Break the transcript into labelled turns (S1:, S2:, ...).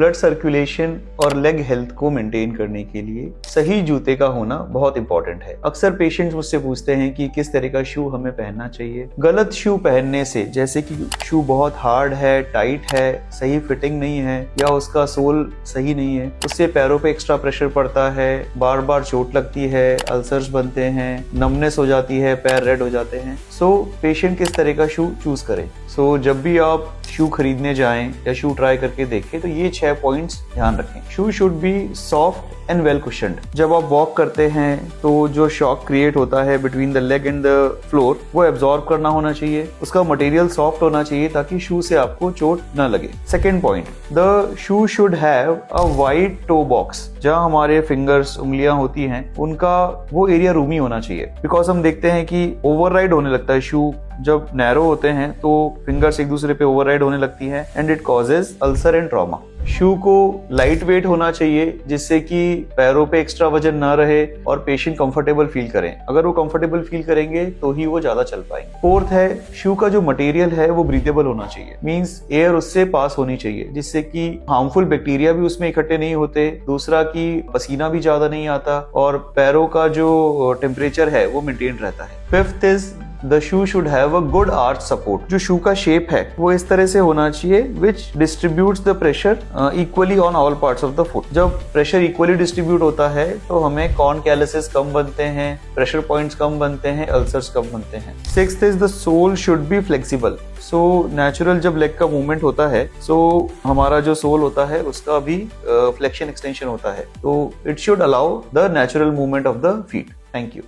S1: Blood circulation और leg health को maintain करने के लिए सही जूते का होना बहुत इंपॉर्टेंट है। अक्सर पेशेंट्स मुझसे पूछते हैं कि किस तरह का शू हमें पहनना चाहिए। गलत शू पहनने से, जैसे कि शू बहुत हार्ड है, टाइट है, सही फिटिंग नहीं है या उसका सोल सही नहीं है, उससे पैरों पे एक्स्ट्रा प्रेशर पड़ता है, बार बार चोट लगती है, अल्सर्स बनते हैं, नमनेस हो जाती है, पैर रेड हो जाते हैं। सो पेशेंट किस तरह का शू चूज करें। सो जब भी आप शू खरीदने जाएं या शू ट्राई करके देखें तो ये 6 पॉइंट्स ध्यान रखें। Shoe should be soft and well cushioned. जब आप वॉक करते हैं तो जो शॉक क्रिएट होता है between the leg and the floor वो एब्जॉर्ब करना होना चाहिए। उसका मटेरियल सॉफ्ट होना चाहिए ताकि शू से आपको चोट न लगे। Second point, the shoe should have a wide toe box. जहाँ हमारे फिंगर्स, उंगलियां होती हैं, उनका वो एरिया रूमी होना चाहिए। बिकॉज हम देखते हैं कि ओवरराइड होने लगता है शू। जब नैरो होते हैं तो फिंगर्स एक दूसरे पे ओवरराइड होने लगती है and it causes ulcer and trauma. Shoe को लाइट वेट होना चाहिए जिससे कि पैरों पे एक्स्ट्रा वजन ना रहे और पेशेंट कंफर्टेबल फील करें। अगर वो कंफर्टेबल फील करेंगे तो ही वो ज्यादा चल पाएंगे। फोर्थ है, शू का जो मटेरियल है वो ब्रीथेबल होना चाहिए। मींस एयर उससे पास होनी चाहिए जिससे कि हार्मफुल बैक्टीरिया भी उसमें इकट्ठे नहीं होते। दूसरा कि पसीना भी ज्यादा नहीं आता और पैरों का जो टेम्परेचर है वो मेंटेन रहता है। Fifth is the shoe should have a good arch support. जो शू का शेप है वो इस तरह से होना चाहिए which distributes the pressure equally on all parts of the foot. जब प्रेशर इक्वली डिस्ट्रीब्यूट होता है तो हमें कॉर्न कैलसेस कम बनते हैं, प्रेशर पॉइंट्स कम बनते हैं, अल्सर्स कम बनते हैं। Sixth is the sole should be flexible. So natural जब लेग का मूवमेंट होता है सो हमारा जो सोल होता है उसका भी फ्लेक्शन एक्सटेंशन होता है, तो it should allow the natural movement of the feet. Thank you.